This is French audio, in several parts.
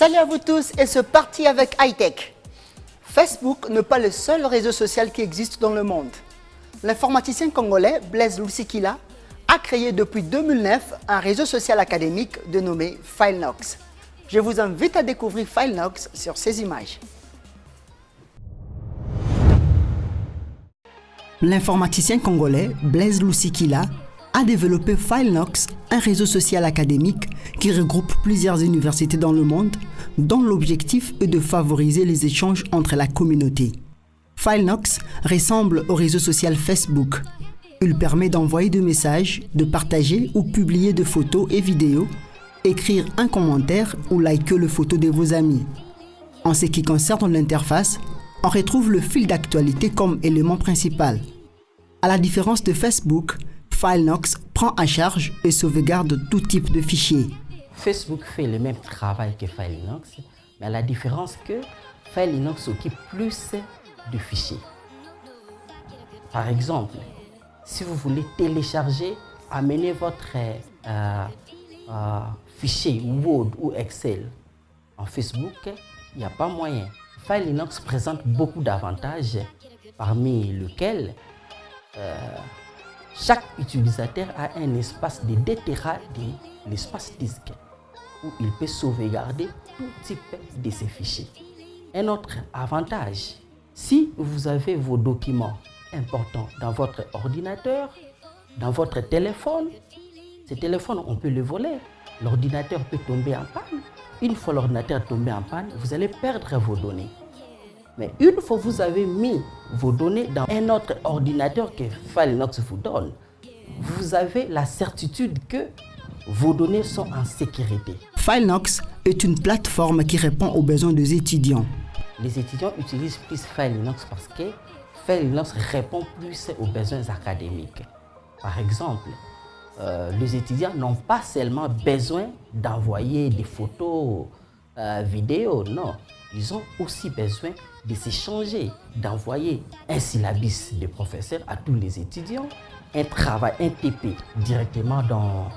Salut à vous tous et c'est parti avec high-tech. Facebook n'est pas le seul réseau social qui existe dans le monde. L'informaticien congolais Blaise Lusikila a créé depuis 2009 un réseau social académique dénommé FileNox. Je vous invite à découvrir FileNox sur ces images. L'informaticien congolais Blaise Lusikila a développé FileNox, un réseau social académique qui regroupe plusieurs universités dans le monde, dont l'objectif est de favoriser les échanges entre la communauté. FileNox ressemble au réseau social Facebook. Il permet d'envoyer des messages, de partager ou publier des photos et vidéos, écrire un commentaire ou liker les photos de vos amis. En ce qui concerne l'interface, on retrouve le fil d'actualité comme élément principal. À la différence de Facebook, FileNox prend en charge et sauvegarde tout type de fichiers. Facebook fait le même travail que FileNox, mais à la différence que FileNox s'occupe plus du fichier. Par exemple, si vous voulez télécharger, amener votre fichier Word ou Excel en Facebook, il n'y a pas moyen. FileNox présente beaucoup d'avantages, parmi lesquels chaque utilisateur a un espace de 2 Tera de l'espace disque où il peut sauvegarder tout type de ces fichiers. Un autre avantage, si vous avez vos documents importants dans votre ordinateur, dans votre téléphone, ces téléphones, on peut les voler. L'ordinateur peut tomber en panne. Une fois l'ordinateur tombé en panne, vous allez perdre vos données. Mais une fois que vous avez mis vos données dans un autre ordinateur que FileNox vous donne, vous avez la certitude que vos données sont en sécurité. FileNox est une plateforme qui répond aux besoins des étudiants. Les étudiants utilisent plus FileNox parce que FileNox répond plus aux besoins académiques. Par exemple, les étudiants n'ont pas seulement besoin d'envoyer des photos, vidéos, non. Ils ont aussi besoin de s'échanger, d'envoyer un syllabus de professeur à tous les étudiants, un travail, un TP directement dans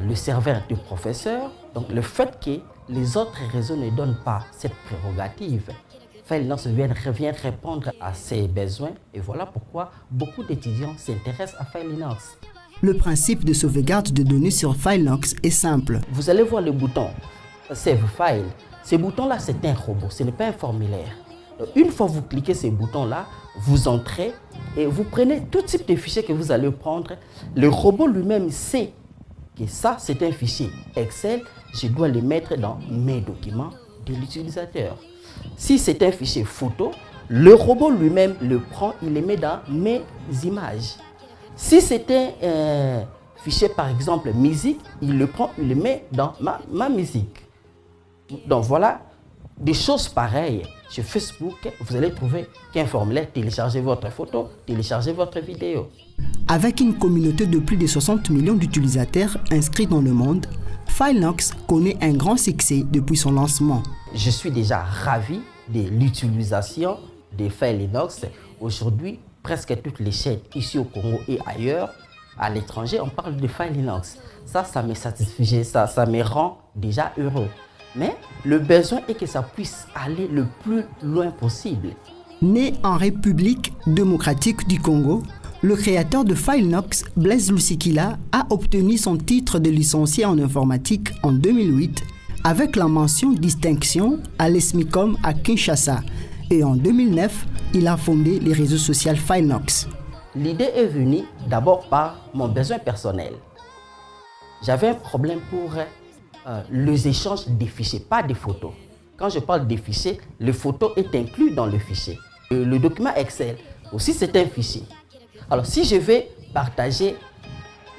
le serveur du professeur. Donc le fait que les autres réseaux ne donnent pas cette prérogative, FileNox vient répondre à ces besoins et voilà pourquoi beaucoup d'étudiants s'intéressent à FileNox. Le principe de sauvegarde de données sur FileNox est simple. Vous allez voir le bouton Save File. Ce bouton-là, c'est un robot, ce n'est pas un formulaire. Donc, une fois que vous cliquez ce bouton-là, vous entrez et vous prenez tout type de fichier que vous allez prendre. Le robot lui-même sait que ça, c'est un fichier Excel. Je dois le mettre dans mes documents de l'utilisateur. Si c'est un fichier photo, le robot lui-même le prend, il le met dans mes images. Si c'est un fichier, par exemple, musique, il le prend, il le met dans ma musique. Donc voilà, des choses pareilles sur Facebook, vous allez trouver qu'un formulaire, téléchargez votre photo, téléchargez votre vidéo. Avec une communauté de plus de 60 millions d'utilisateurs inscrits dans le monde, FileNox connaît un grand succès depuis son lancement. Je suis déjà ravi de l'utilisation de FileNox. Aujourd'hui, presque toutes les chaînes ici au Congo et ailleurs, à l'étranger, on parle de FileNox. Ça me satisfait, ça me rend déjà heureux. Mais le besoin est que ça puisse aller le plus loin possible. Né en République démocratique du Congo, le créateur de FileNox, Blaise Lusikila, a obtenu son titre de licencié en informatique en 2008 avec la mention distinction à l'ESMICOM à Kinshasa. Et en 2009, il a fondé le réseau social FileNox. L'idée est venue d'abord par mon besoin personnel. J'avais un problème pour les échanges des fichiers, pas des photos. Quand je parle des fichiers, les photos est inclus dans le fichier. Le document Excel aussi, c'est un fichier. Alors, si je vais partager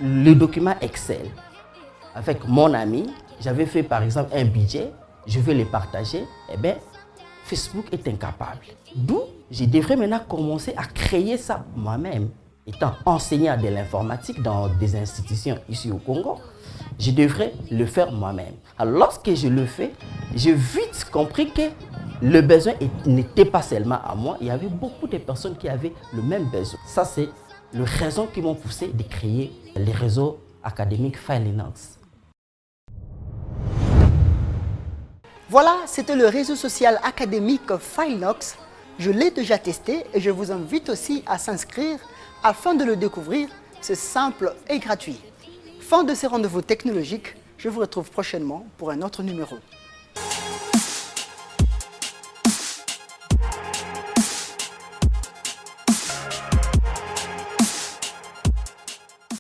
le document Excel avec mon ami, j'avais fait par exemple un budget, je vais le partager, eh bien, Facebook est incapable. D'où je devrais maintenant commencer à créer ça moi-même. Étant enseignant de l'informatique dans des institutions ici au Congo, je devrais le faire moi-même. Alors lorsque je le fais, j'ai vite compris que le besoin n'était pas seulement à moi, il y avait beaucoup de personnes qui avaient le même besoin. Ça, c'est les raisons qui m'ont poussé de créer les réseaux académiques FileNox. Voilà, c'était le réseau social académique Filenox. Je l'ai déjà testé et je vous invite aussi à s'inscrire afin de le découvrir. C'est simple et gratuit. Fin de ces rendez-vous technologiques. Je vous retrouve prochainement pour un autre numéro.